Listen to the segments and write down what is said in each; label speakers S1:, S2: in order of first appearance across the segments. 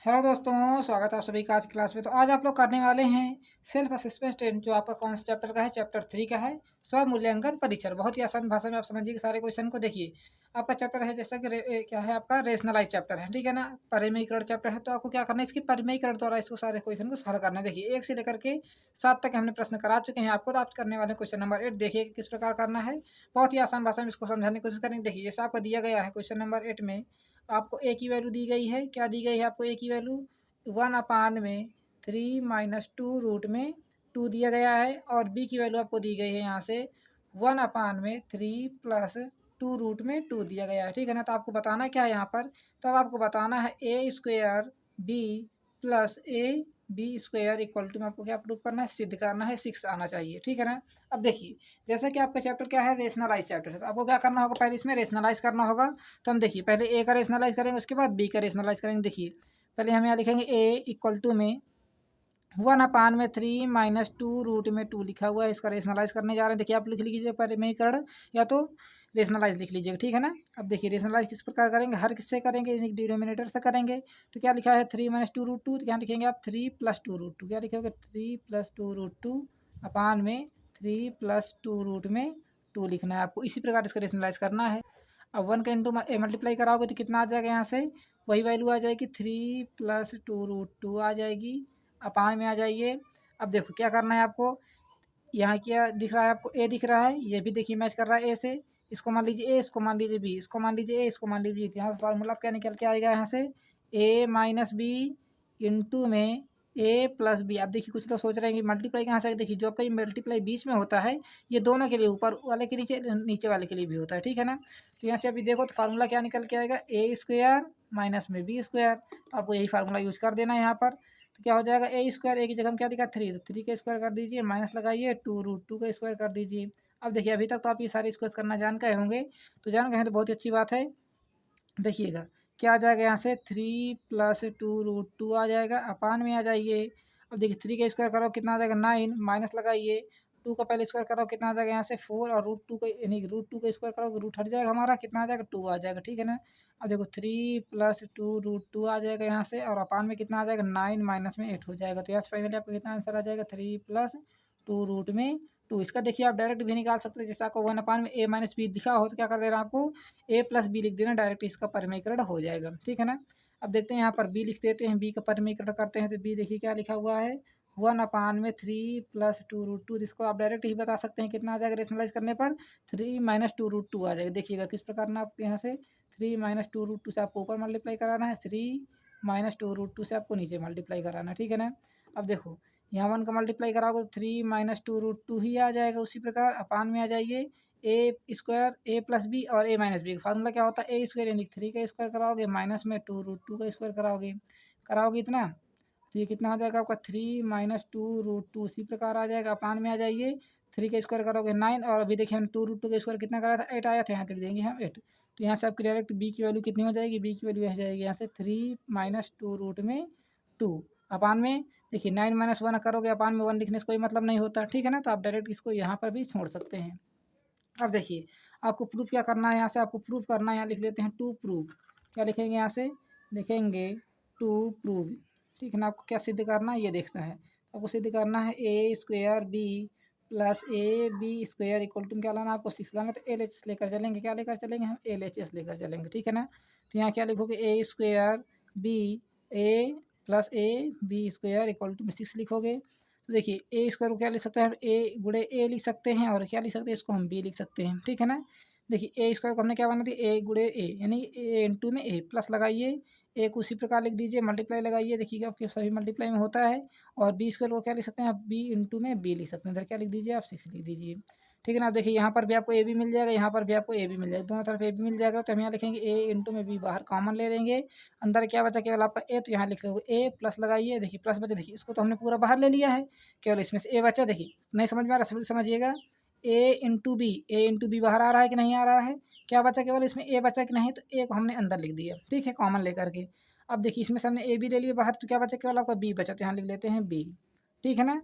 S1: Hello दोस्तों, स्वागत है आप सभी का आज की क्लास में। तो आज आप लोग करने वाले हैं सेल्फ असेसमेंट टेस्ट, जो आपका कौन सा चैप्टर का है, चैप्टर 3 का है, स्व मूल्यांकन परीक्षण। बहुत ही आसान भाषा में आप समझिए कि सारे क्वेश्चन को देखिए। आपका चैप्टर है जैसा कि क्या है, आपका रेशनलाइज चैप्टर है, ठीक है ना। परिमेयीकरण चैप्टर है, तो आपको क्या करना है, इसकी परिमेयीकरण द्वारा इसको सारे क्वेश्चन को सॉल्व करना है। देखिए 1 से लेकर के 7 तक हमने प्रश्न करा चुके हैं आपको। तो आप करने वाले क्वेश्चन नंबर 8 देखिए किस प्रकार करना है। बहुत ही आसान भाषा में इसको समझाने की कोशिश करेंगे। देखिए जैसे आपको दिया गया है क्वेश्चन नंबर 8 में, आपको ए की वैल्यू दी गई है। क्या दी गई है आपको? ए की वैल्यू 1/3 - 2 दिया गया है। और बी की वैल्यू आपको दी गई है यहाँ से 1/3 + 2 दिया गया है, ठीक है ना। तो आपको बताना क्या है यहाँ पर, तब आपको बताना है a² b plus A B square equal to में आपको क्या प्रूव करना है, सिद्ध करना है, 6 आना चाहिए, ठीक है ना। अब देखिए जैसा कि आपका चैप्टर क्या है, रेशनलाइज चैप्टर है, तो आपको क्या करना होगा, पहले इसमें रेशनलाइज करना होगा। तो हम देखिए पहले ए का रेशनलाइज करेंगे, उसके बाद बी का रेशनलाइज करेंगे। देखिए पहले हम यहाँ लिखेंगे ए इक्वल टू में 1/3 - 2 लिखा हुआ है। इसका रेशनलाइज करने जा रहे हैं। देखिए आप लिख लीजिए परिमेयीकरण या तो रेशनलाइज लिख लीजिएगा, ठीक है ना। अब देखिए रेशनलाइज किस प्रकार करेंगे, हर किससे करेंगे, डिनोमिनेटर से करेंगे। तो क्या लिखा है 3 - 2√2, तो क्या लिखेंगे आप 3 + 2√2। क्या लिखोगे 3 + 2√2 अपान में 3 + 2√2 लिखना है आपको। इसी प्रकार इसका रेशनलाइज करना है। अब 1 का इंटू मल्टीप्लाई कराओगे तो कितना आ जाएगा, यहाँ से वही वैल्यू आ जाएगी 3 + 2√2 आ जाएगी। अपान में आ जाइए। अब देखो क्या करना है आपको, यहाँ क्या दिख रहा है आपको, ए दिख रहा है, ये भी देखिए मैच कर रहा है ए से। इसको मान लीजिए ए, इसको मान लीजिए बी, इसको मान लीजिए ए, इसको मान लीजिए। तो यहाँ फार्मूला क्या निकल के आएगा, यहाँ से a - b इंटू में a + b। अब देखिए कुछ लोग सोच रहे हैं कि मल्टीप्लाई कहाँ से, देखिए जो आपका ये मल्टीप्लाई बीच में होता है, ये दोनों के लिए, ऊपर वाले के नीचे, नीचे वाले के लिए भी होता है, ठीक है ना। तो यहाँ से अभी देखो तो फार्मूला क्या निकल के आएगा, a² माइनस में b²। तो आपको यही फार्मूला यूज़ कर देना है यहाँ पर। तो क्या हो जाएगा, a², ए की जगह हम क्या लिखा 3, तो 3 का स्क्वायर कर दीजिए, माइनस लगाइए 2√2 का स्क्वायर कर दीजिए। अब देखिए अभी तक तो आप ये सारे स्क्वायर करना जान गए होंगे। तो जान गए हैं तो बहुत ही अच्छी बात है। देखिएगा क्या आ जाएगा, यहाँ से 3 + 2√2 आ जाएगा। अपान में आ जाइए। अब देखिए 3 का स्क्वायर करो कितना आ जाएगा 9, माइनस लगाइए 2 का पहले स्क्वायर करो कितना आ जाएगा, यहाँ से 4 और √2 का, यानी √2 का स्क्वायर करो रूट हट जाएगा हमारा, कितना आ जाएगा 2 आ जाएगा, ठीक है ना। अब देखो 3 + 2√2 आ जाएगा यहाँ से, और अपान में कितना आ जाएगा 9 माइनस में 8 हो जाएगा। तो यहाँ से फाइनली आपका कितना आंसर आ जाएगा 3 + 2√2। इसका देखिए आप डायरेक्ट भी निकाल सकते हैं। जैसे आपको 1/में a - b दिखा हो तो क्या कर देना आपको, a + b लिख देना, डायरेक्ट इसका परिमेयीकरण हो जाएगा, ठीक है ना। अब देखते हैं यहाँ पर b लिख देते हैं, b का परिमेयीकरण करते हैं। तो b देखिए क्या लिखा हुआ है 1/3 + 2√2। जिसको आप डायरेक्ट ही बता सकते हैं कितना आ जाएगा रेशनलाइज करने पर, 3 - 2√2 आ जाएगा। देखिएगा किस प्रकार ना आपके यहाँ से 3 - 2√2 से आपको ऊपर मल्टीप्लाई कराना है, 3 - 2√2 से आपको नीचे मल्टीप्लाई कराना है, ठीक है ना। अब देखो यहाँ 1 का मल्टीप्लाई कराओगे तो 3 - 2√2 ही आ जाएगा। उसी प्रकार अपान में आ जाइए a² a + b और a - b का फार्मूला क्या होता है, a² यानी 3 का स्क्वायर कराओगे, माइनस में 2√2 का स्क्वायर कराओगे इतना। तो ये कितना हो जाएगा आपका 3 - 2√2। उसी प्रकार आ जाएगा। अपान में आ जाइए, 3 का स्क्वायर करोगे 9, और अभी देखिए हम 2√2 का स्क्वायर कितना करा था 8 आया था, यहाँ लिख देंगे हम 8। तो यहाँ से आपकी डायरेक्ट बी की वैल्यू कितनी हो जाएगी, बी की वैल्यू आ जाएगी यहाँ से 3 - 2√2। अपान में देखिए 9 - 1 करोगे, अपान में 1 लिखने से कोई मतलब नहीं होता, ठीक है ना। तो आप डायरेक्ट इसको यहाँ पर भी छोड़ सकते हैं। अब देखिए आपको प्रूफ क्या करना है, यहाँ से आपको प्रूफ करना है, यहाँ लिख लेते हैं टू प्रूव। क्या लिखेंगे, यहाँ से लिखेंगे टू प्रूव, ठीक है ना। आपको क्या सिद्ध करना है ये देखना है। आपको सिद्ध करना है a² b + ab² equal to क्या लाना, आपको 6 लाना। तो LHS लेकर चलेंगे, क्या लेकर चलेंगे हम, LHS लेकर चलेंगे, ठीक है ना। तो यहाँ क्या लिखोगे a² b a + ab² equal to में 6 लिखोगे। तो देखिए a² को क्या लिख सकते हैं हम, a × a लिख सकते हैं, और क्या लिख सकते हैं इसको हम b लिख सकते हैं, ठीक है ना। देखिए a² को हमने क्या बना दी, a × a यानी a इंटू में a, प्लस लगाइए a को उसी प्रकार लिख दीजिए, मल्टीप्लाई लगाइए, देखिएगा आपके सभी मल्टीप्लाई में होता है। और b² को क्या लिख सकते हैं आप, b इंटू में b लिख सकते हैं। इधर क्या लिख दीजिए आप 6 लिख दीजिए, ठीक है ना। आप देखिए यहाँ पर भी आपको a भी मिल जाएगा, यहाँ पर भी आपको a भी मिल जाएगा, दोनों तरफ a भी मिल जाएगा। तो हम यहाँ लिखेंगे a इंटू में b, बाहर कॉमन ले लेंगे, अंदर क्या बचा केवल आपका a। तो यहाँ लिख लोगे a प्लस लगाइए, देखिए प्लस बचा, देखिए इसको तो हमने पूरा बाहर ले लिया है, केवल इसमें से a बचा। देखिए नहीं समझ में आ रहा, समझिएगा a इंटू बी बाहर आ रहा है कि नहीं आ रहा है, क्या बचा केवल इसमें a बचा कि नहीं, तो a को हमने अंदर लिख दिया, ठीक है, कॉमन लेकर के। अब देखिए इसमें से हमने a भी ले लिया बाहर, तो क्या बचा केवल आपका b बचा, तो यहाँ लिख लेते हैं b, ठीक है ना।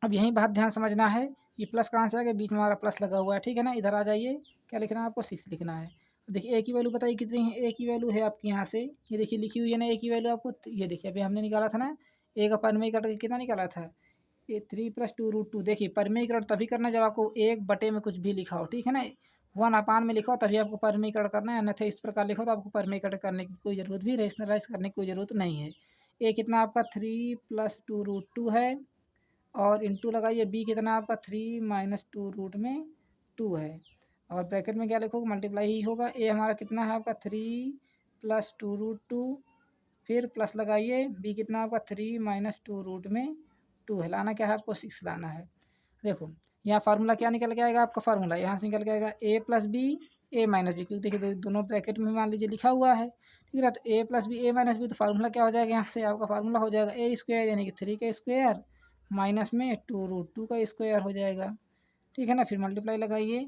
S1: अब यही बात ध्यान समझना है, ये प्लस कहाँ से आ गया, बीच में हमारा प्लस लगा हुआ है, ठीक है ना। इधर आ जाइए, क्या लिखना है आपको 6 लिखना है। देखिए ए की वैल्यू बताइए कितनी है, ए की वैल्यू है आपकी यहाँ से, ये देखिए लिखी हुई है ना ए की वैल्यू आपको, ये देखिए अभी हमने निकाला था ना, ए का परिमेय कट के कितना निकाला था, ये 3 + 2√2। देखिए परिमेयकरण तभी करना जब आपको 1/, में कुछ भी लिखा हो, ठीक है ना, 1/, में लिखा हो तभी आपको परिमेयकरण करना है, अन्यथा इस प्रकार लिखो तो आपको परिमेयकरण करने की कोई ज़रूरत भी, रेशनलाइज करने की कोई ज़रूरत नहीं है। ए कितना आपका 3 + 2√2 है, और इंटू लगाइए बी कितना आपका 3 - 2√2 है, और ब्रैकेट में क्या लिखोगे, मल्टीप्लाई ही होगा। ए हमारा कितना है आपका 3 + 2√2, फिर प्लस लगाइए, बी कितना आपका 3 - 2√2 है, लाना क्या है आपको 6 लाना है। देखो यहाँ फार्मूला क्या निकल के आएगा आपका, फार्मूला यहाँ से निकल के आएगा a + b a - b, क्योंकि देखिए दोनों ब्रैकेट में मान लीजिए लिखा हुआ है, ठीक है, तो a + b a - b, तो फार्मूला क्या हो जाएगा, यहाँ से आपका फार्मूला हो जाएगा a² यानी कि 3 का स्क्वायर माइनस में 2√2 का स्क्वायर हो जाएगा, ठीक है ना। फिर मल्टीप्लाई लगाइए,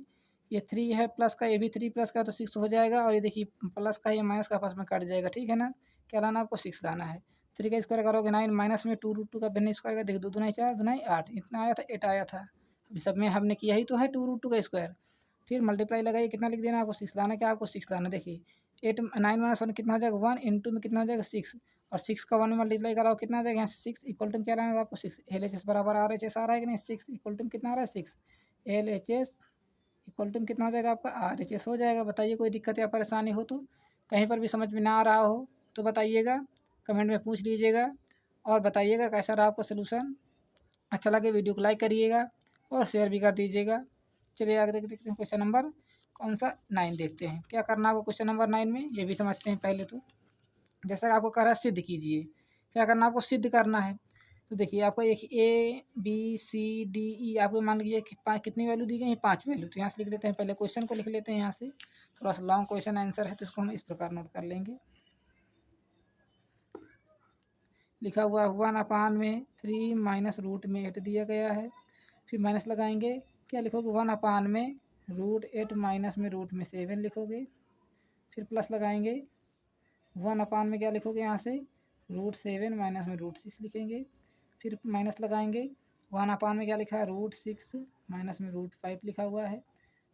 S1: ये 3 है प्लस का, ये भी 3 प्लस का, तो 6 हो जाएगा, और ये देखिए प्लस का ये माइनस का आपस में कट जाएगा, ठीक है ना। क्या लाना आपको 6 लाना है। 3 का स्क्वायर करोगे 9 माइनस में 2√2 का भिन्न स्क्वायर का, देखिए 2 दूना 4 दूना 8, इतना आया था 8 आया था। अभी सब में हमने किया ही तो है 2√2 का स्क्वायर। फिर मल्टीप्लाई लगाइए, कितना लिख देना आपको 6 लाना, क्या आपको 6 लाना। देखिए 9 - 1 कितना हो जाएगा 1, इंटू में कितना हो जाएगा 6, और 6 का 1 में मल्टीप्लाई कराओ कितना आ जाएगा, यहाँ से 6 इक्वल टू क्या लाना है आपको 6, LHS बराबर RHS आ रहा है कि नहीं, 6 इक्वल टू कितना आ रहा है 6, LHS इक्वल टू कितना हो जाएगा आपका RHS हो जाएगा। बताइए कोई दिक्कत या परेशानी हो तो, कहीं पर भी समझ में ना आ रहा हो तो बताइएगा, कमेंट में पूछ लीजिएगा, और बताइएगा कैसा रहा आपका सलूशन। अच्छा लगे वीडियो को लाइक करिएगा और शेयर भी कर दीजिएगा। चलिए आगे देखते हैं क्वेश्चन नंबर कौन सा 9 देखते हैं, क्या करना है वो क्वेश्चन नंबर 9 में, ये भी समझते हैं पहले तो। जैसा आपको कह रहा है सिद्ध कीजिए, क्या करना है आपको सिद्ध करना है। तो देखिए आपको एक ABCDE आपको मान लीजिए कि कितनी वैल्यू दी गई है, 5 वैल्यू। तो यहाँ से लिख लेते हैं, पहले क्वेश्चन को लिख लेते हैं, यहाँ से थोड़ा सा लॉन्ग क्वेश्चन आंसर है तो इसको हम इस प्रकार नोट कर लेंगे। लिखा हुआ 1/में 3 - √8 दिया गया है, फिर माइनस लगाएंगे, क्या लिखोगे 1/में √8 में √7 लिखोगे, फिर प्लस लगाएंगे 1/में क्या लिखोगे यहाँ से √7 माइनस में √6 लिखेंगे, फिर माइनस लगाएंगे 1/में क्या लिखा है √6 माइनस में √5 लिखा हुआ है,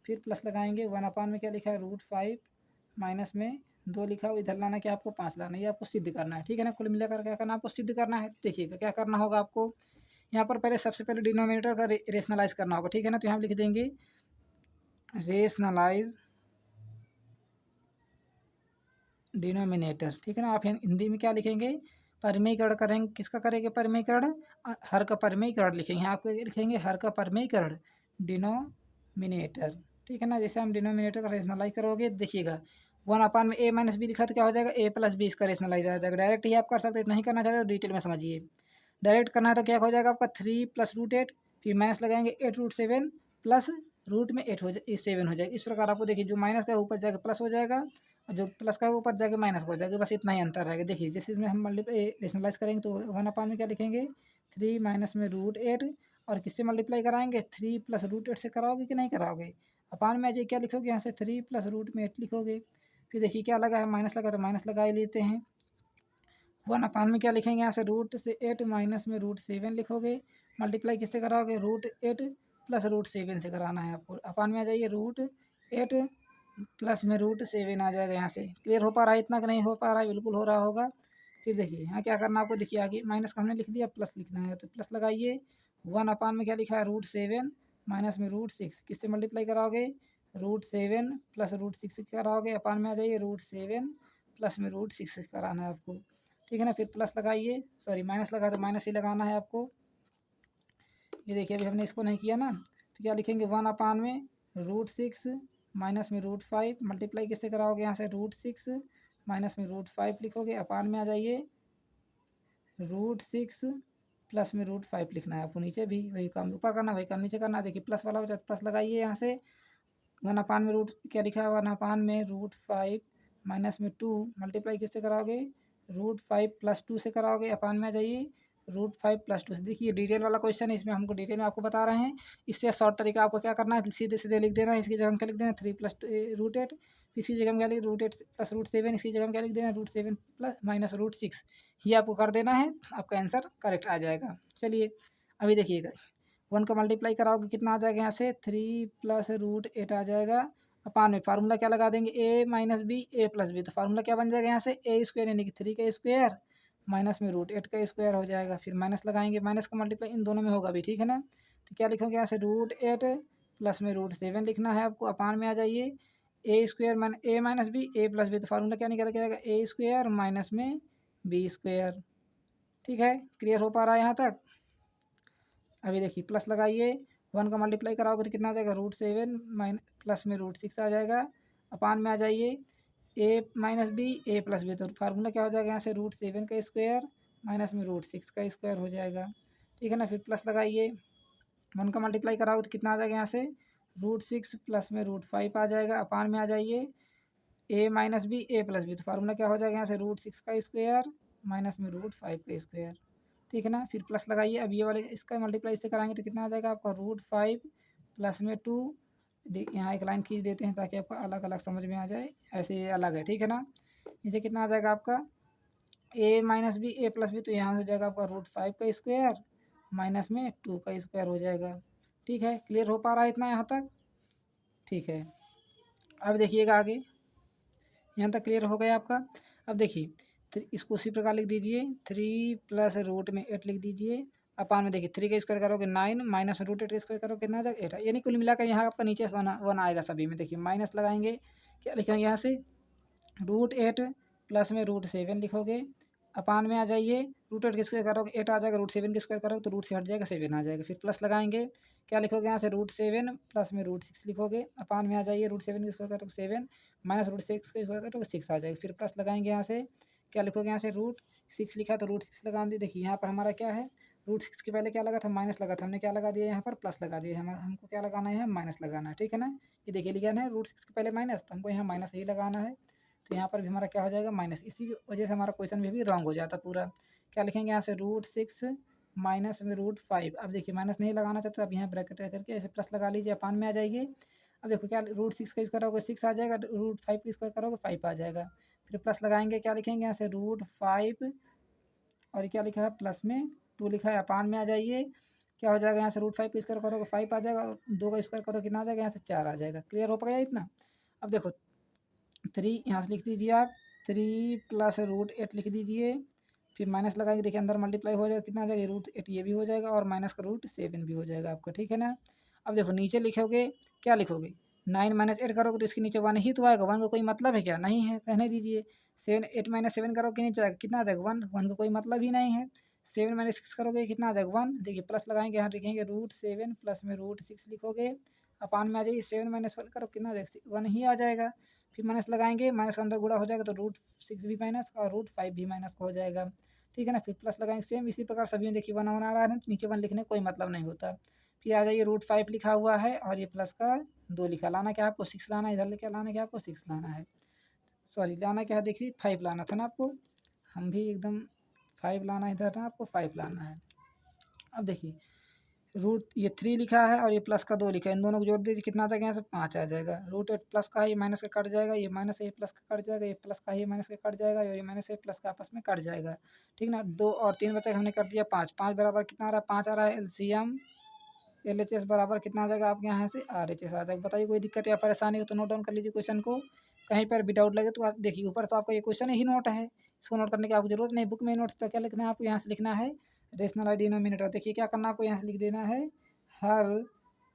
S1: फिर प्लस लगाएंगे 1/में क्या लिखा है √5 माइनस में 2 लिखा हुआ, इधर लाना क्या आपको 5 लाना है, ये आपको सिद्ध करना है, ठीक है ना। कुल मिलाकर क्या करना है आपको सिद्ध करना है। देखिएगा क्या करना होगा आपको, यहाँ पर पहले सबसे पहले डिनोमिनेटर का रेशनलाइज करना होगा, ठीक है ना। तो यहाँ लिख देंगे रेशनलाइज डिनोमिनेटर, ठीक है ना। आप हिंदी में क्या लिखेंगे, परिमेयकरण करेंगे, किसका करेंगे परिमेयकरण, हर का परिमेयकरण लिखेंगे, यहाँ आपको लिखेंगे हर का परिमेयकरण डिनोमिनेटर, ठीक है ना। जैसे हम डिनोमिनेटर का रेशनलाइज करोगे, देखिएगा 1/में a - b लिखा तो क्या हो जाएगा a + b, इसका रेशनलाइज आ जाएगा। डायरेक्ट ही आप कर सकते हैं, नहीं करना चाहते तो डिटेल में समझिए। डायरेक्ट करना है तो क्या हो जाएगा आपका 3 + √8, फिर माइनस लगाएंगे 8√7 प्लस रूट में 8 हो जाए 7 हो जाएगा। इस प्रकार आपको देखिए जो माइनस का ऊपर जाकर प्लस हो जाएगा, और जो प्लस का ऊपर जाके माइनस हो जाएगा, बस इतना ही अंतर रहेगा। देखिए जैसे इसमें हम मल्टीप्लाई रेशनलाइज करेंगे तो 1/में क्या लिखेंगे 3 माइनस में √8, और किससे मल्टीप्लाई कराएंगे 3 + √8 से कराओगे कि नहीं कराओगे। अपान में अजय क्या लिखोगे यहाँ से 3 + √8 लिखोगे, फिर देखिए क्या लगा है माइनस लगा तो माइनस लगा ही लेते हैं। 1/में क्या लिखेंगे यहाँ से √8 माइनस में √7 लिखोगे, मल्टीप्लाई किससे कराओगे √8 प्लस √7 से कराना है आपको। अपान में आ जाइए √8 प्लस में √7 आ जाएगा। यहाँ से क्लियर हो पा रहा है, इतना कि नहीं हो पा रहा है, बिल्कुल हो रहा होगा। फिर देखिए यहाँ क्या करना आपको, देखिए आगे माइनस का हमने लिख दिया, प्लस लिखना है तो प्लस लगाइए। 1/में क्या लिखा है √7 माइनस में √6, किससे मल्टीप्लाई कराओगे √7 प्लस √6 से कराओगे। अपान में आ जाइए √7 प्लस में √6 से कराना है आपको, ठीक है ना। फिर प्लस लगाइए, सॉरी माइनस लगा तो माइनस ही लगाना है आपको। ये देखिए अभी हमने इसको नहीं किया ना, तो क्या लिखेंगे 1/में √6 माइनस में √5, मल्टीप्लाई किससे कराओगे यहाँ से √6 माइनस में √5 लिखोगे। अपान में आ जाइए √6 प्लस में √5 लिखना है आपको, नीचे भी वही काम ऊपर करना वही काम नीचे करना। देखिए प्लस वाला बचा प्लस लगाइए यहाँ से 1/में रूट क्या लिखा है 1/में √5 माइनस में 2, मल्टीप्लाई किससे कराओगे √5 + 2 से कराओगे। अपान में आ जाइए √5 + 2 से। देखिए डिटेल वाला क्वेश्चन है, इसमें हमको डिटेल में आपको बता रहे हैं। इससे शॉर्ट तरीका आपको क्या करना है, सीधे सीधे लिख देना है। इसकी जगह हम क्या लिख देना 3 + √8, इसकी जगह हम क्या लिख √8 प्लस √7, इसकी जगह हम क्या लिख देना √7 प्लस माइनस √6, ये आपको कर देना है, आपका आंसर करेक्ट आ जाएगा। चलिए अभी देखिएगा 1 का मल्टीप्लाई कराओगे कितना आ जाएगा यहाँ से 3 + √8 आ जाएगा, अपान में फार्मूला क्या लगा देंगे, ए minus B A plus B, तो फार्मूला क्या बन जाएगा यहाँ से, ए स्क्वायर यानी कि 3 का स्क्वायर माइनस में रूट 8 का स्क्वायर हो जाएगा। फिर माइनस लगाएंगे, माइनस का मल्टीप्लाई इन दोनों में होगा भी, ठीक है ना। तो क्या लिखोगे यहाँ से, रूट 8 प्लस में रूट 7 लिखना है आपको। अपान में आ जाइए, ए square A minus B A plus B, तो फार्मूला क्या निकल के आएगा, ए स्क्वायर माइनस में बी स्क्वायर। ठीक है, क्लियर हो पा रहा है यहाँ तक। अभी देखिए प्लस लगाइए, 1 का मल्टीप्लाई कराओगे तो कितना आ जाएगा, रूट 7 माइन प्लस में रूट 6 आ जाएगा। अपान में आ जाइए, ए minus B A plus B, तो फार्मूला क्या हो जाएगा यहाँ से, रूट 7 का स्क्वायर माइनस में रूट 6 का स्क्वायर हो जाएगा। ठीक है ना, फिर प्लस लगाइए, 1 का मल्टीप्लाई कराओगे तो कितना आ जाएगा यहाँ से, रूट 6 प्लस में रूट 5 आ जाएगा। अपान में आ जाइए, ए minus B A plus B, तो फार्मूला क्या हो जाएगा यहाँ से, रूट 6 का स्क्वायर माइनस में रूट 5 का स्क्वायर। ठीक है ना, फिर प्लस लगाइए, अब ये वाले इसका मल्टीप्लाई इससे कराएंगे तो कितना आ जाएगा आपका, रूट 5 प्लस में 2। यहाँ एक लाइन खींच देते हैं ताकि आपको अलग अलग समझ में आ जाए, ऐसे ये अलग है, ठीक है ना। नीचे कितना आ जाएगा आपका, ए minus B A plus B, तो यहाँ हो जाएगा आपका रूट 5 का स्क्वायर माइनस में 2 का स्क्वायर हो जाएगा। ठीक है, क्लियर हो पा रहा है इतना यहाँ तक। ठीक है, अब देखिएगा आगे, यहाँ तक क्लियर हो गया आपका। अब देखिए, इसको उसी प्रकार लिख दीजिए, 3 प्लस रूट 8 लिख दीजिए। अपान में देखिए 3 का स्क्वायर करोगे 9 माइनस में रूट 8 का स्क्वायर करोगे कितना आ जाएगा 8, यानी कुल मिलाकर यहाँ आपका नीचे 1 आएगा सभी में। देखिए माइनस लगाएंगे, क्या लिखेंगे यहाँ से, रूट 8 प्लस में रूट 7 लिखोगे। अपान में आ जाइए, रूट 8 के स्क्वायर करोगे 8 आ जाएगा, रूट 7 के स्क्वायर करोगे तो रूट से हट जाएगा 7 आ जाएगा। फिर प्लस लगाएंगे, क्या लिखोगे यहाँ से, रूट 7 प्लस में रूट 6 लिखोगे। अपान में आ जाइए, रूट 7 के स्क्वायर करोगे 7 माइनस रूट 6 के स्क्वायर करोगे 6 आ जाएगा। फिर प्लस लगाएंगे, यहाँ से क्या लिखोगे, यहाँ से रूट 6 लिखा तो रूट 6 लगा दिए। देखिए यहाँ पर हमारा क्या है, रूट 6 के पहले क्या लगा था, माइनस लगा था, हमने क्या लगा दिया यहाँ पर, प्लस लगा दिया। हमारा हमको क्या लगाना है, माइनस लगाना है, ठीक है ना। ये देखिए लिखा है रूट 6 के पहले माइनस, तो हमको यहाँ माइनस ही लगाना है। तो यहाँ पर भी हमारा क्या हो जाएगा, माइनस। इसी की वजह से हमारा क्वेश्चन में भी रॉन्ग हो जाता पूरा। क्या लिखेंगे यहाँ से, रूट 6 माइनस में रूट 5। अब देखिए माइनस नहीं लगाना चाहते, अब यहाँ ब्रैकेट करके ऐसे प्लस लगा लीजिए। अपान में आ जाइए, अब देखो क्या, रूट 6 का स्क्वायर करोगे 6 आ जाएगा, रूट 5 का स्क्वायर करोगे 5 आ जाएगा। फिर प्लस लगाएंगे, क्या लिखेंगे यहाँ से, रूट 5 और क्या लिखा है, प्लस में 2 लिखा है। अपान में आ जाइए, क्या हो जाएगा यहाँ से, रूट 5 का स्क्वायर करोगे 5 आ जाएगा, और 2 का स्क्वायर करोगे कितना आ जाएगा, यहाँ से 4 आ जाएगा। क्लियर हो पाएगा इतना। अब देखो 3 यहाँ से लिख दीजिए आप, 3 प्लस रूट 8 लिख दीजिए। फिर माइनस लगाएंगे, देखिए अंदर मल्टीप्लाई हो जाएगा, कितना आ जाएगा, रूट 8 ये भी हो जाएगा और माइनस का रूट 7 भी हो जाएगा आपका, ठीक है ना। अब देखो नीचे लिखोगे, क्या लिखोगे, 9 माइनस 8 करोगे तो इसके नीचे 1 ही तो आएगा, 1 का कोई मतलब है क्या, नहीं है, रहने दीजिए। 8 माइनस 7 करोगे नीचे आएगा, कितना आ जाएगा 1 का कोई मतलब ही नहीं है। 7 माइनस 6 करोगे कितना आ जाएगा 1। देखिए प्लस लगाएंगे, यहाँ लिखेंगे रूट 7 प्लस में रूट 6 लिखोगे। अपान में आ जाइए, 7 माइनस 1 करो कितना आ जाएगा, 1 ही आ जाएगा। फिर माइनस लगाएंगे, माइनस का अंदर गुणा हो जाएगा तो रूट 6 भी माइनस और रूट 5 भी माइनस का हो जाएगा, ठीक है ना। फिर प्लस लगाएंगे, सेम इसी प्रकार सभी में देखिए 1 1 आ रहा है, नीचे 1 लिखने कोई मतलब नहीं होता। फिर आ जाइए, रूट 5 लिखा हुआ है और ये प्लस का 2 लिखा, लाना क्या आपको 6 लाना है, इधर लेके लाना क्या आपको 6 लाना है, सॉरी लाना क्या है, देखिए 5 लाना था ना आपको, हम भी एकदम 5 लाना है इधर ना, आपको 5 लाना है। अब देखिए रूट ये 3 लिखा है और ये प्लस का 2 लिखा है, इन दोनों को जोड़ दीजिए, कितना आ जाएगा यहाँ से 5 आ जाएगा। रूट 8 प्लस का है, ये माइनस का कट जाएगा, ये माइनस है ये प्लस का कट जाएगा, ये प्लस का है ये माइनस का कट जाएगा, और ये माइनस है प्लस का आपस में कट जाएगा, ठीक ना। 2 और 3 बचा, हमने कर दिया 5, 5 बराबर कितना आ रहा है, 5 आ रहा है। एलसीएम LHS बराबर कितना आ जाएगा आपके यहाँ से, RHS आ जाएगा। बताइए कोई दिक्कत या परेशानी हो तो नोट डाउन कर लीजिए क्वेश्चन को, कहीं पर भी डाउट लगे तो आप देखिए, ऊपर तो आपका ये क्वेश्चन ही नोट है, इसको नोट करने की आपको जरूरत नहीं, बुक में नोट तो क्या लिखना है आपको, यहाँ से लिखना है रेशनल आई डिनोमिनेटर। देखिए क्या करना है आपको, यहाँ से लिख देना है हर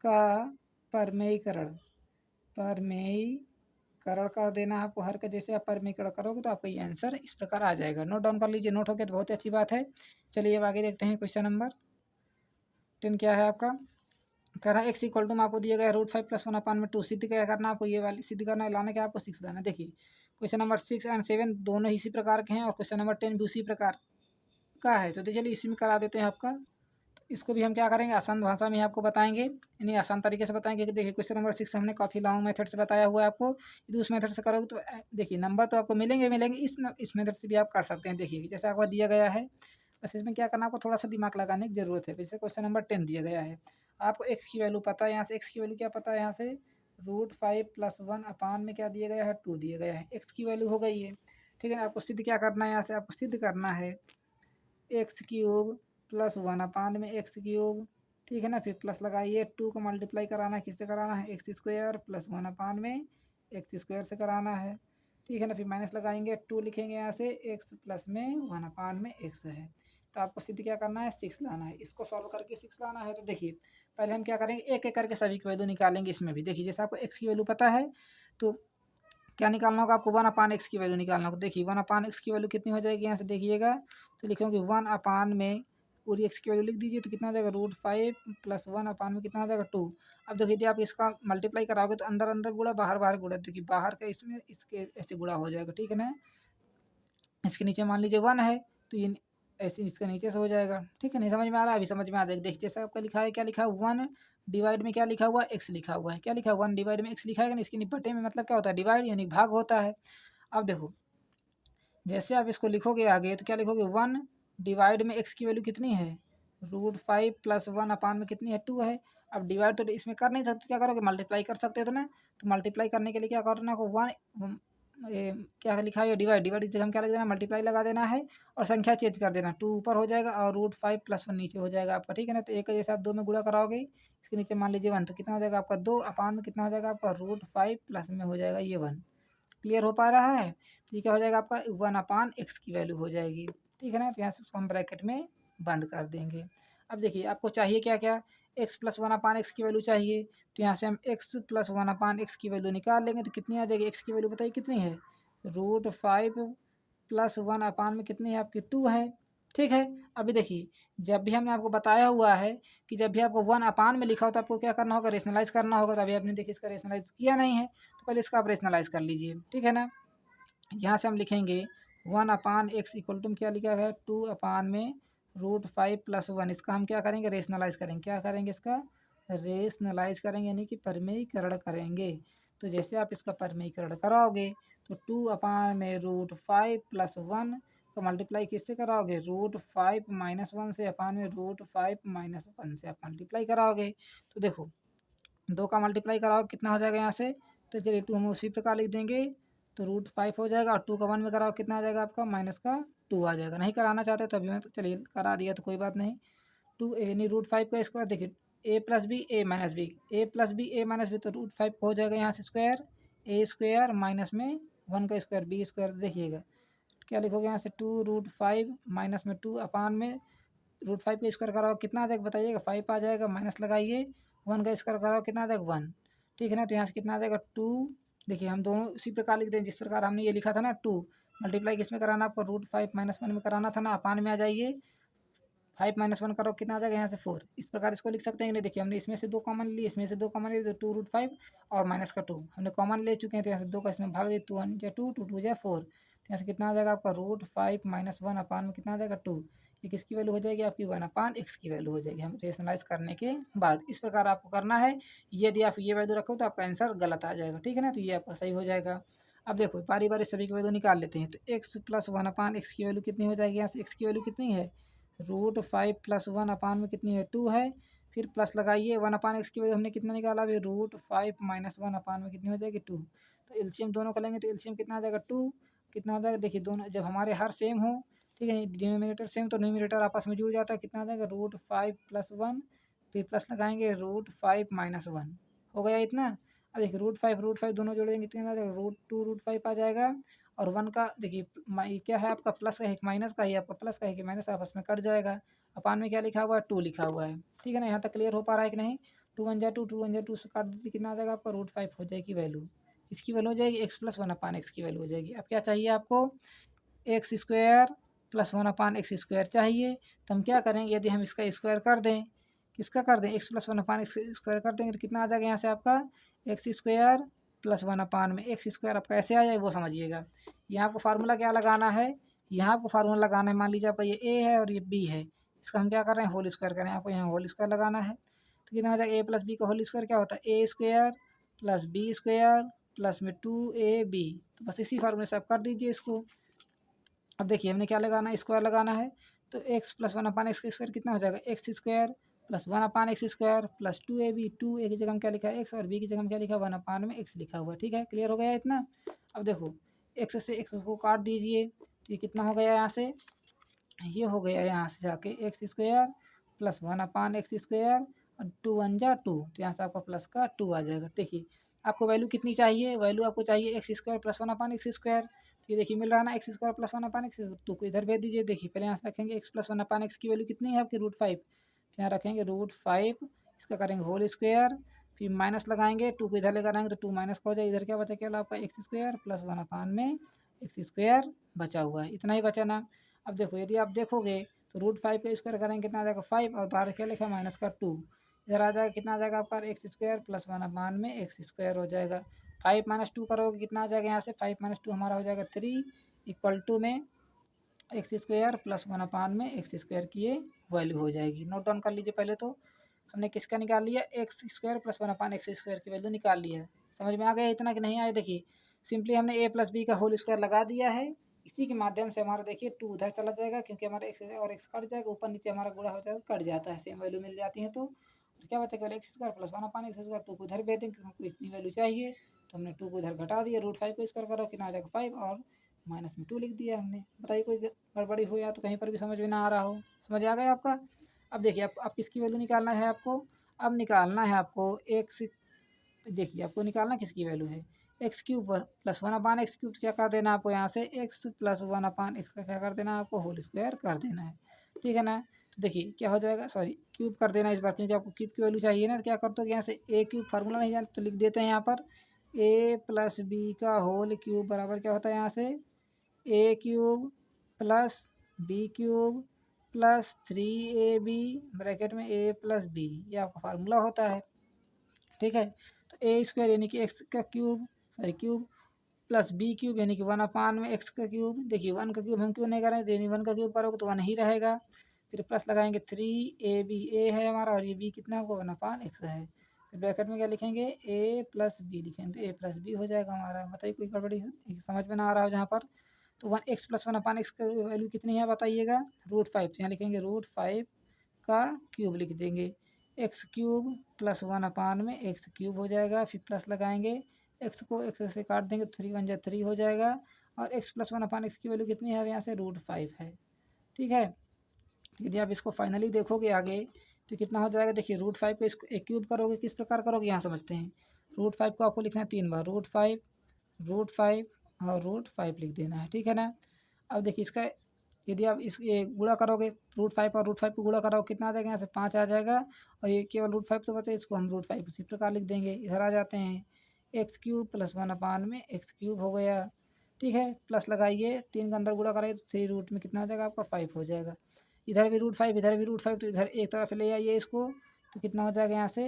S1: का परमेयीकरण, परमेयीकरण कर देना है आपको, हर का जैसे आप परमेयीकरण करोगे तो आपका ये आंसर इस प्रकार आ जाएगा। नोट डाउन कर लीजिए, नोट हो गया तो बहुत अच्छी बात है। चलिए अब आगे देखते हैं, क्वेश्चन नंबर 10 क्या है आपका, कह रहा है एक्स इक्वल टू में आपको दिया गया रूट 5 प्लस 1/2 सिद्ध क्या करना है आपको, ये वाली सिद्ध करना है, लाना क्या आपको 6 लाना। देखिए क्वेश्चन नंबर 6 एंड 7 दोनों इसी प्रकार के हैं और क्वेश्चन नंबर 10 भी उसी प्रकार का है, तो चलिए इसी में करा देते हैं आपका। तो इसको भी हम क्या करेंगे, आसान भाषा में आपको बताएंगे, यानी आसान तरीके से बताएंगे कि देखिए क्वेश्चन नंबर 6 हमने काफ़ी लॉन्ग मेथड से बताया हुआ है आपको, यदि उस मेथड से करोगे तो देखिए नंबर तो आपको मिलेंगे मिलेंगे, इस मेथड से भी आप कर सकते हैं। देखिए जैसे आपको दिया गया है, बस इसमें क्या करना, आपको थोड़ा सा दिमाग लगाने की जरूरत है। जैसे क्वेश्चन नंबर 10 दिया गया है, आपको एक्स की वैल्यू पता है, यहाँ से एक्स की वैल्यू क्या पता है, यहाँ से रूट 5 प्लस 1 अपान में क्या दिया गया है 2 दिया गया है, एक्स की वैल्यू हो गई है, ठीक है ना। आपको सिद्ध क्या करना है, यहाँ से आपको सिद्ध करना है x³ प्लस 1 अपान में x³, ठीक है ना। फिर प्लस लगाइए, 2 को मल्टीप्लाई कराना है, किससे कराना है, एक्स स्क्वायर प्लस 1 में एक्स स्क्वायर से कराना है। ठीक है ना। फिर माइनस लगाएंगे, 2 लिखेंगे यहाँ से, एक्स प्लस में 1 में एक्स है। तो आपको सिद्ध क्या करना है, 6 लाना है। इसको सॉल्व करके 6 लाना है। तो देखिए पहले हम क्या करेंगे, एक एक करके सभी की वैल्यू निकालेंगे। इसमें भी देखिए जैसे आपको एक्स की वैल्यू पता है तो क्या निकालना होगा आपको, 1/x की वैल्यू निकालना होगा। देखिए 1/x की वैल्यू कितनी हो जाएगी, यहाँ से देखिएगा तो लिखोगे 1 में पूरी x की वैल्यू लिख दीजिए तो कितना हो जाएगा, √5 प्लस 1 में कितना हो जाएगा 2। अब देखिए यदि आप इसका मल्टीप्लाई कराओगे तो अंदर अंदर गुणा, बाहर बाहर गुणा, देखिए बाहर का इसमें इसके ऐसे गुणा हो जाएगा। ठीक है ना। इसके नीचे मान लीजिए 1 है तो ये ऐसे इसके नीचे से हो जाएगा। ठीक है, नहीं समझ में आ रहा है, अभी समझ में आ जाएगा। देखिए जैसे आपका लिखा है, क्या लिखा है, 1 डिवाइड में क्या लिखा हुआ है, एक्स लिखा हुआ है। क्या लिखा है, 1 डिवाइड में एक्स लिखा है ना। इसके निपटे में मतलब क्या होता है, डिवाइड यानी भाग होता है। अब देखो जैसे आप इसको लिखोगे आगे तो क्या लिखोगे, 1 डिवाइड में एक्स की वैल्यू कितनी है, √5 प्लस 1 में कितनी है, 2 है। अब डिवाइड तो इसमें कर नहीं सकते, क्या करोगे, मल्टीप्लाई कर सकते हो तो ना। तो मल्टीप्लाई करने के लिए क्या करना है, 1 क्या लिखा है, डिवाइड, डिवाइड की जगह हम क्या लग देना, मल्टीप्लाई लगा देना है और संख्या चेंज कर देना, 2 ऊपर हो जाएगा और √5 प्लस 1 नीचे हो जाएगा आपका। ठीक है ना। तो एक का जैसे आप 2 में गुणा कराओगे, इसके नीचे मान लीजिए 1 तो कितना हो जाएगा आपका, 2 में कितना हो जाएगा आपका, √5 प्लस में हो जाएगा ये 1। क्लियर हो पा रहा है। तो ये क्या हो जाएगा आपका, 1/x की वैल्यू हो जाएगी। ठीक है ना। तो यहाँ से उसको हम ब्रैकेट में बंद कर देंगे। अब देखिए आपको चाहिए क्या क्या, x प्लस 1/x की वैल्यू चाहिए। तो यहाँ से हम x प्लस 1/x की वैल्यू निकाल लेंगे तो कितनी आ जाएगी, x की वैल्यू बताइए कितनी है, √5 प्लस 1 में कितनी है आपकी, 2 है। ठीक है। अभी देखिए जब भी हमने आपको बताया हुआ है कि जब भी आपको 1 में लिखा हो तो आपको क्या करना होगा, रेशनलाइज करना होगा। तो अभी आपने देखिए इसका रेशनलाइज किया नहीं है तो पहले इसका आप रेशनलाइज कर लीजिए। ठीक है ना। यहाँ से हम लिखेंगे 1/x इक्वल टू क्या लिखा है, 2 में √5 प्लस 1। इसका हम क्या करेंगे, रेशनलाइज करेंगे। क्या करेंगे, इसका रेशनलाइज करेंगे यानी कि परमेयीकरण करेंगे। तो जैसे आप इसका परमेयीकरण कराओगे तो 2 में √5 प्लस 1 का मल्टीप्लाई किससे कराओगे, √5 माइनस 1 से, में √5 माइनस 1 से आप मल्टीप्लाई कराओगे। तो देखो 2 का मल्टीप्लाई कराओ कितना हो जाएगा यहाँ से, तो चलिए 2 हम उसी प्रकार लिख देंगे तो √5 हो जाएगा और 2 का 1 में कराओ कितना आ जाएगा आपका, -2 आ जाएगा। नहीं कराना चाहते तो अभी मैं तो चलिए करा दिया तो कोई बात नहीं। 2 यानी √5 का स्क्वायर, देखिए a plus B A minus B, A plus B A minus B, तो √5 हो जाएगा यहाँ से स्क्वायर, ए स्क्वायर माइनस में 1 का स्क्वायर बी स्क्वायर। देखिएगा क्या लिखोगे यहाँ से, 2√5 माइनस में 2 में √5 का स्क्वायर कराओ कितना आ जाएगा बताइएगा, 5 आ जाएगा। माइनस लगाइए, 1 का स्क्वायर कराओ कितना आ जाएगा, 1। ठीक है ना। तो यहाँ से कितना आ जाएगा, 2। देखिए हम दोनों उसी प्रकार लिख दें जिस प्रकार हमने ये लिखा था ना, 2 मल्टीप्लाई किसमें कराना आपको, √5 माइनस 1 में कराना था ना। अपान में आ जाइए, 5 माइनस 1 करो कितना आ जाएगा यहाँ से 4। इस प्रकार इसको लिख सकते हैं। नहीं देखिए हमने इसमें से 2 कॉमन लिए, इसमें से 2 कॉमन लिए, तो 2√5 और माइनस का 2 हमने कॉमन ले चुके हैं। तो यहाँ से 2 का इसमें भाग दे, 2 1 या 2, 2 2 या 4। तो यहाँ से कितना आ जाएगा आपका, √5 माइनस 1 अपान में कितना आ जाएगा, 2। ये किसकी वैल्यू हो जाएगी आपकी, 1/x की वैल्यू हो जाएगी हम रेशनलाइज करने के बाद। इस प्रकार आपको करना है। यदि आप ये वैल्यू रखो तो आपका आंसर गलत आ जाएगा। ठीक है ना। तो ये आपका सही हो जाएगा। अब देखो बारी बारी सभी की वैल्यू निकाल लेते हैं। तो x प्लस 1/x की वैल्यू कितनी हो जाएगी, यहाँ से x की वैल्यू कितनी है, √5 प्लस 1 में कितनी है, 2 है। फिर प्लस लगाइए, 1/x की वैल्यू हमने कितना निकाला अभी, √5 माइनस 1 में कितनी हो जाएगी, 2। तो एलसीएम दोनों का लेंगे तो एलसीएम कितना आ जाएगा, 2। कितना हो जाएगा, देखिए दोनों जब हमारे हर सेम हो, ठीक है, डिनोमिनेटर सेम तो न्यूमिनेटर आपस में जुड़ जाता है। कितना आ जाएगा, √5 प्लस 1, फिर प्लस लगाएंगे, √5 माइनस 1 हो गया इतना। अब देखिए √5 दोनों जोड़ेंगे कितना आ जाएगा, √2 √5 आ जाएगा। और 1 का देखिए क्या है आपका, प्लस का है कि माइनस का है, आपका प्लस का है कि माइनस, आपस में कट जाएगा। अपान में क्या लिखा हुआ है, 2 लिखा हुआ है। ठीक है ना। यहाँ तक क्लियर हो पा रहा है कि नहीं, 2 1 जा 2, 2 1 जा 2 से काट दीजिए, कितना आ जाएगा आपका, √5 हो जाएगी वैल्यू। इसकी वैल्यू हो जाएगी x प्लस 1/x की वैल्यू हो जाएगी। अब क्या चाहिए आपको, x square plus 1/x square चाहिए। तो हम क्या करेंगे, यदि हम इसका स्क्वायर कर दें, किसका कर दें, x प्लस 1/x स्क्वायर कर देंगे तो कितना आ जाएगा यहाँ से आपका, एक्स स्क्वायर प्लस 1 में एक्स स्क्वायर आपका ऐसे आ जाए, वो समझिएगा। यहाँ आपको फार्मूला क्या लगाना है, यहाँ आपको फार्मूला लगाना है, मान लीजिए आपका ये a है और ये b है, इसका हम क्या कर रहे हैं, होल स्क्वायर कर रहे हैं। आपको यहाँ होल स्क्वायर लगाना है तो कितना आ जाएगा, a प्लस बी का होल स्क्वायर क्या होता है, a square plus B square plus में 2ab। तो बस इसी फार्मूले से आप कर दीजिए इसको। अब देखिए हमने क्या लगाना है, स्क्वायर लगाना है। तो x प्लस 1/x का स्क्वायर कितना हो जाएगा, x square plus 1/x square plus 2ab। 2 a की जगह हम क्या लिखा है, x, और b की जगह हम क्या लिखा है, 1 में x लिखा हुआ है। ठीक है, क्लियर हो गया इतना। अब देखो x से x को काट दीजिए तो ये कितना हो गया, यहाँ से ये हो गया, यहाँ से जाके x square plus 1/x square और 2 वन जा 2, तो यहाँ से आपका प्लस का 2 आ जाएगा। देखिए आपको वैल्यू कितनी चाहिए, वैल्यू आपको चाहिए x square plus one upon x square. तो ये देखिए मिल रहा है ना, x square plus one upon x, 2 को इधर भेज दीजिए। देखिए पहले यहाँ से रखेंगे x plus one upon x की वैल्यू कितनी है आपकी √5, तो यहाँ रखेंगे √5, इसका करेंगे होल स्क्वायर, फिर माइनस लगाएंगे, 2 को इधर लेकर आएंगे तो 2 माइनस का हो जाएगा, इधर क्या बचा केवल आपका एक्स स्क्वायर प्लस वन अपान में एक्स स्क्वायर बचा हुआ है, इतना ही बचा ना। अब देखो यदि आप देखोगे तो √5 का स्क्वायर करेंगे कितना आ जाएगा 5, और बाहर क्या लिखा है माइनस का 2, इधर आ जाएगा कितना आ जाएगा आपका एक्स स्क्वायर प्लस वन अपान में एक्स स्क्वायर हो जाएगा। 5 माइनस 2 करोगे कितना आ जाएगा यहाँ से, 5 माइनस 2 हमारा हो जाएगा 3 इक्वल टू में एक्स स्क्वायर प्लस वन अपान में एक्स स्क्वायर की ये वैल्यू हो जाएगी। नोट डाउन कर लीजिए, पहले तो हमने किसका निकाल लिया, x square plus one upon x square की वैल्यू निकाल लिया है। समझ में आ गया इतना कि नहीं आया, देखिए सिंपली हमने ए प्लस बी का होल स्क्वायर लगा दिया है, इसी के माध्यम से हमारा देखिए 2 उधर चला जाएगा, क्योंकि हमारा एक्स और एक्स कट जाएगा, ऊपर नीचे हमारा गुणा हो जाएगा, कट जाता है, सेम वैल्यू मिल जाती है। तो क्या बचा केवल x square plus one upon x square, 2 को उधर भेज देंगे क्योंकि हमको इतनी वैल्यू चाहिए, तो हमने 2 को उधर घटा दिया, √5 को स्क्वायर करो कितना आ जाएगा 5, और माइनस में 2 लिख दिया हमने। बताइए कोई गड़बड़ी हो या तो कहीं पर भी समझ में ना आ रहा हो, समझ आ गया आपका। अब देखिए आप किसकी वैल्यू निकालना है आपको, अब निकालना है आपको एक्स, देखिए आपको निकालना किसकी वैल्यू है, x cube plus one upon x cube, क्या कर देना आपको यहाँ से x plus one upon x का क्या कर देना है आपको होल स्क्वायर कर देना है, ठीक है ना। तो देखिए क्या हो जाएगा, सॉरी क्यूब कर देना इस बार, क्योंकि आपको क्यूब की वैल्यू चाहिए ना, तो क्या करते हो यहाँ से ए क्यूब, फार्मूला नहीं जानते तो लिख देते हैं यहाँ पर, ए प्लस बी का होल क्यूब बराबर क्या होता है यहाँ से a cube plus B cube plus 3ab bracket में ए प्लस बी, ये आपका फार्मूला होता है, ठीक है। तो ए स्क्वायर यानी कि एक्स का cube, sorry cube, plus B cube यानी कि वन अपान में एक्स का क्यूब, देखिए वन का क्यूब हम क्यों नहीं करें, यानी वन का क्यूब करोगे तो वन ही रहेगा, फिर प्लस लगाएंगे 3ab, ए है हमारा और ये बी कितना होगा वन अपान एक्स है, फिर ब्रैकेट में क्या लिखेंगे ए प्लस बी लिखेंगे, तो ए प्लस बी हो जाएगा हमारा। बताइए कोई गड़बड़ी समझ में ना आ रहा हो जहाँ पर, तो one x plus one upon x का वैल्यू कितनी है बताइएगा √5, तो यहाँ लिखेंगे √5 का क्यूब लिख देंगे, एक्स क्यूब प्लस वन अपान में एक्स क्यूब हो जाएगा, फिर प्लस लगाएंगे, एक्स को एक्स से काट देंगे, 3 वन जा 3 हो जाएगा, और x plus one upon x की वैल्यू कितनी है यहाँ से √5 है, ठीक है। तो यदि आप इसको फाइनली देखोगे आगे तो कितना हो जाएगा, देखिए √5 को इसको एक क्यूब करोगे किस प्रकार करोगे यहाँ समझते हैं, √5 को आपको लिखना है 3 बार, √5 और √5 लिख देना है, ठीक है ना। अब देखिए इसका यदि आप इस ये गुणा करोगे √5 और √5 को गुणा करोगे कितना आ जाएगा यहाँ से 5 आ जाएगा, और ये केवल √5 तो बचे, इसको हम √5 उसी प्रकार लिख देंगे, इधर आ जाते हैं एक्स क्यूब प्लस वन अपान में एक्स क्यूब हो गया, ठीक है, प्लस लगाइए 3 का अंदर गुणा कराइए तो 3 रूट में कितना हो जाएगा आपका 5 हो जाएगा, इधर भी √5 इधर भी √5, तो इधर एक तरफ ले आइए इसको, तो कितना हो जाएगा यहाँ से,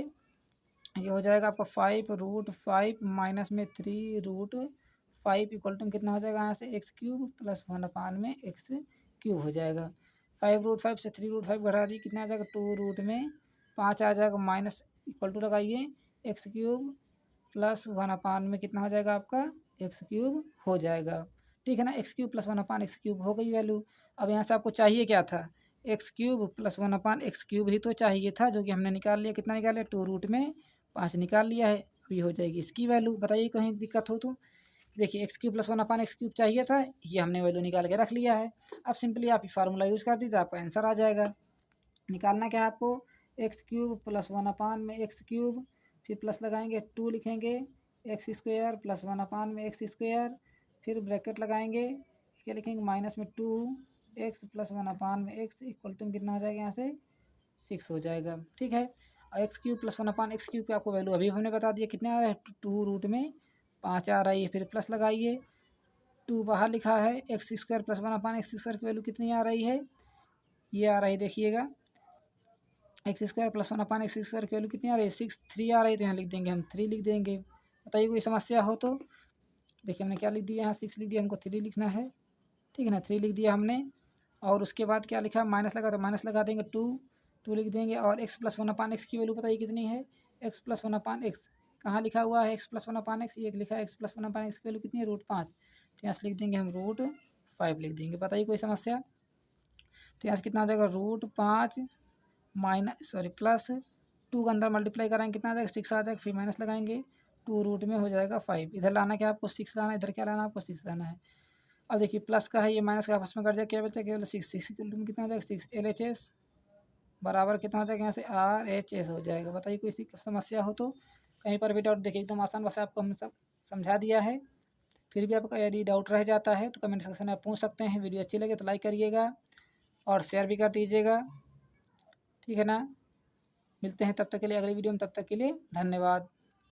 S1: ये हो जाएगा आपका 5 √5 माइनस में 3 √5 इक्वल टू कितना हो जाएगा यहाँ से एक्स क्यूब प्लस वन अपान में एक्स क्यूब हो जाएगा। 5 √5 से 3 √5 बढ़ा दी कितना आ जाएगा 2 रूट में 5 आ जाएगा, माइनस इक्वल टू लगाइए एक्स क्यूब प्लस वन अपान में कितना हो जाएगा आपका एक्स क्यूब हो जाएगा, ठीक है ना। X cube plus one upon x cube हो गई वैल्यू। अब यहाँ से आपको चाहिए क्या था, x cube plus one upon x cube ही तो चाहिए था, जो कि हमने निकाल लिया, कितना निकाल लिया 2 रूट में 5 निकाल लिया है, अभी हो जाएगी इसकी वैल्यू। बताइए कहीं दिक्कत हो तो, देखिए x cube plus one upon x cube चाहिए था, ये हमने वैल्यू निकाल के रख लिया है। अब सिंपली आप फार्मूला यूज़ कर दीजिए, आपका आंसर आ जाएगा। निकालना क्या है आपको, एक्स क्यूब प्लस वन अपान में एक्स क्यूब, फिर प्लस लगाएंगे 2 लिखेंगे एक्स स्क्वायर प्लस वन अपान में एक्स स्क्वायर, फिर ब्रैकेट लगाएंगे, क्या लिखेंगे माइनस में 2x प्लस वन अपान में एक्स इक्वल टू कितना हो जाएगा यहाँ से 6 हो जाएगा, ठीक है। और x cube plus one upon x cube की आपको वैल्यू अभी हमने बता दिया कितने आ रहा है 2 रूट में 5 आ रही है, फिर प्लस लगाइए 2 बाहर लिखा है, x square plus one upon x square की वैल्यू कितनी आ रही है, ये आ रही देखिएगा x square plus one upon x square की वैल्यू कितनी आ रही है 6, 3 आ रही है, तो यहाँ लिख देंगे हम 3 लिख देंगे। बताइए कोई समस्या हो तो, देखिए हमने क्या लिख दिया यहाँ 6 लिख दिया, हमको 3 लिखना है, ठीक है ना, 3 लिख दिया हमने, और उसके बाद क्या लिखा माइनस लगा तो माइनस लगा देंगे 2 लिख देंगे, और x plus one upon x की वैल्यू बताइए कितनी है, x plus one upon x कहाँ लिखा हुआ है x plus one upon x, ये लिखा है x plus one upon x की वैल्यू कितनी है √5, तो यहाँ से लिख देंगे हम √5 लिख देंगे। बताइए कोई समस्या, तो यहाँ से कितना हो जाएगा √5 माइनस सॉरी प्लस 2 का अंदर मल्टीप्लाई कराएंगे कितना आ जाएगा 6 आ जाएगा, फिर माइनस लगाएंगे 2 रूट में हो जाएगा 5, इधर लाना क्या आपको 6 लाना है, इधर क्या लाना है आपको 6 लाना है। अब देखिए प्लस का है ये माइनस का आपस में कर जाए, क्या बचा केवल 6 किलो में कितना हो जाएगा 6 LHS बराबर कितना हो जाएगा यहाँ से RHS हो जाएगा। बताइए कोई सी समस्या हो तो कहीं पर भी डाउट, देखिए एकदम आसान भाषा आपको हम सब समझा दिया है। फिर भी आपका यदि डाउट रह जाता है तो कमेंट सेक्शन में आप पूछ सकते हैं। वीडियो अच्छी लगे तो लाइक करिएगा और शेयर भी कर दीजिएगा, ठीक है ना। मिलते हैं तब तक के लिए अगली वीडियो में, तब तक के लिए धन्यवाद।